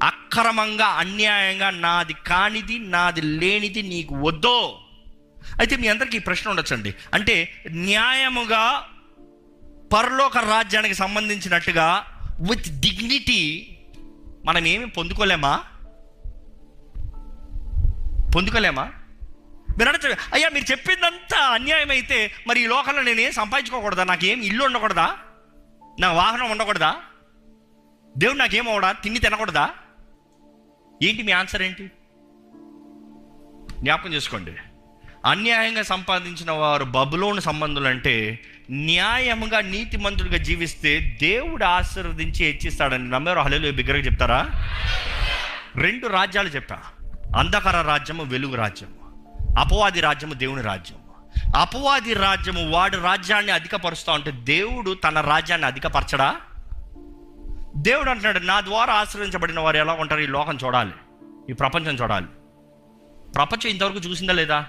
అక్రమంగా అన్యాయంగా నాది కానిది నాది లేనిది నీకు వద్దో. అయితే మీ అందరికీ ఈ ప్రశ్న ఉండొచ్చండి, అంటే న్యాయముగా పరలోక రాజ్యానికి సంబంధించినట్టుగా విత్ డిగ్నిటీ మనం ఏమి పొందుకోలేమా? మీరు అనొచ్చు, అయ్యా మీరు చెప్పిందంతా అన్యాయం అయితే మరి ఈ లోకంలో నేనేం సంపాదించుకోకూడదా? నాకేం ఇల్లు ఉండకూడదా? నా వాహనం ఉండకూడదా? దేవుడు నాకేమవడా? తిండి తినకూడదా? ఏంటి మీ ఆన్సర్ ఏంటి? జ్ఞాపకం చేసుకోండి, అన్యాయంగా సంపాదించిన వారు బబులోను సంబంధులు అంటే న్యాయముగా నీతిమంతుడిగా జీవిస్తే దేవుడు ఆశీర్వదించి హెచ్చిస్తాడని నమ్మేవారు హల్లెలూయా బిగ్గరగా చెప్తారా? 2 రాజ్యాలు చెప్పా, అంధకార రాజ్యము, వెలుగు రాజ్యము. అపవాది రాజ్యము, దేవుని రాజ్యము. అపవాది రాజ్యము వాడు రాజ్యాన్ని అధికపరుస్తూ ఉంటే దేవుడు తన రాజ్యాన్ని అధికపరచడా? దేవుడు అంటున్నాడు, నా ద్వారా ఆశ్రయించబడిన వారు ఎలా ఉంటారు? ఈ లోకం చూడాలి, ఈ ప్రపంచం చూడాలి. ప్రపంచం ఇంతవరకు చూసిందా లేదా?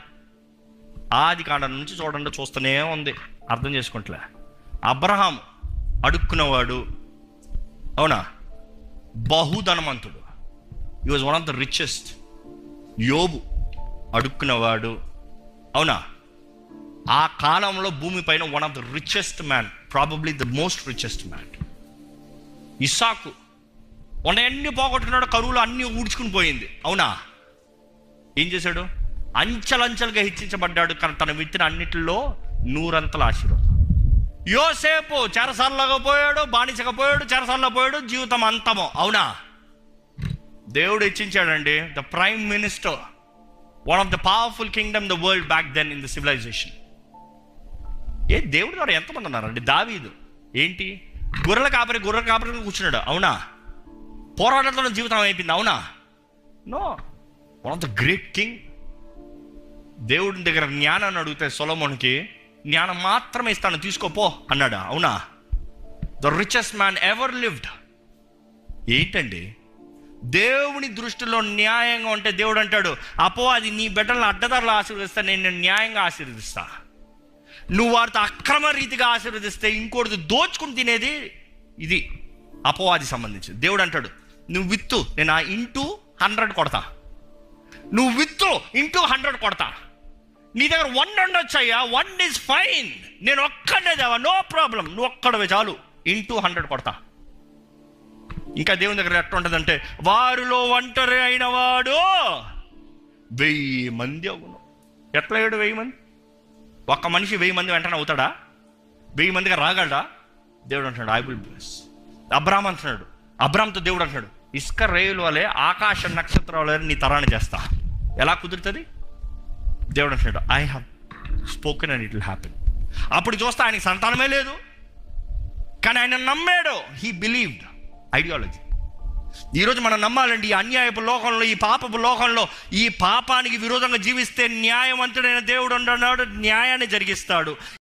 ఆది కాండం నుంచి చూస్తూనే ఉంది, అర్థం చేసుకుంటలే. అబ్రహాం అడుక్కున్నవాడు, అవునా, బహుధనవంతుడు, he was one of the richest. యోబు అడుక్కున్నవాడు, అవునా, ఆ కాలంలో భూమిపైన one of the richest man, probably the most richest man. ఇస్సాకు అన్ని పోగొట్టుకున్నాడు, కరువులో అన్ని ఊడ్చుకుని పోయింది, అవునా. ఏం చేశాడు? అంచెలంచెలుగా హెచ్చించబడ్డాడు, కానీ తన విత్తిన అన్నిటిలో 100 ఆశీర్వాదం. యోసేపు చెరసాలలో పోయాడు, బానిసగా పోయాడు, చెరసాలలో పోయాడు, జీవితం అంతమో, అవునా. దేవుడు హెచ్చించాడండి, the prime minister, one of the powerful kingdom the world back then in the civilization. దేవుడి ద్వారా ఎంతమంది ఉన్నారండి? దావీదు ఏంటి, గొర్రెల కాపరి కూర్చున్నాడు, అవునా. పోరాటంతో జీవితం అయిపోయింది, అవునా. No, one of the great king. దేవుడి దగ్గర జ్ఞానాన్ని అడిగితే సొలొమోనుకి జ్ఞానం మాత్రమే ఇస్తాను, తీసుకోపో అన్నాడా, అవునా. The richest man ever lived. ఏంటండి దేవుని దృష్టిలో న్యాయంగా ఉంటే దేవుడు అంటాడు, అపవాది నీ బిడ్డలను అడ్డదారులు ఆశీర్వదిస్తా, నేను న్యాయంగా ఆశీర్వదిస్తా. నువ్వు వారితో అక్రమ రీతిగా ఆశీర్వదిస్తే ఇంకోటి దోచుకుని తినేది ఇది అపవాది సంబంధించి. దేవుడు అంటాడు, నువ్వు విత్తు, నేను ఇంటూ 100 కొడతా. నువ్వు విత్తు ఇంటూ 100 కొడతా. నీ దగ్గర 1 ఉండొచ్చయ్యా, 1 ఈజ్ ఫైన్, నేను ఒక్కడే దేవా, నో ప్రాబ్లం, నువ్వు ఒక్కడవే చాలు, ఇంటూ 100 కొడతా. ఇంకా దేవుని దగ్గర ఎట్లా ఉంటుందంటే, వారిలో ఒంటరి అయిన వాడు 1000 మంది అవును. ఎట్లా అయ్యాడు 1000 మంది? ఒక్క మనిషి 1000 మంది వెంటనే అవుతాడా? 1000 మందిగా రాగలడా? దేవుడు అంటున్నాడు, ఐ విల్ బ్లెస్. అబ్రాహాం అంటున్నాడు, అబ్రాహాంతో దేవుడు అంటున్నాడు, ఇసుక రేయుల వలె ఆకాశ నక్షత్రాల వలె నీ తరాన్ని చేస్తా. ఎలా కుదురుతుంది? దేవుడు అంటున్నాడు, I have spoken and it will happen. అప్పుడు చూస్తే ఆయనకి సంతానమే లేదు, కానీ ఆయన నమ్మాడు, హీ బిలీవ్డ్. ఐడియాలజీ. ఈరోజు మనం నమ్మాలండి, ఈ అన్యాయపు లోకంలో, ఈ పాపపు లోకంలో, ఈ పాపానికి విరోధంగా జీవిస్తే న్యాయవంతుడైన దేవుడు ఉన్నాడు, న్యాయాన్ని జరిగిస్తాడు.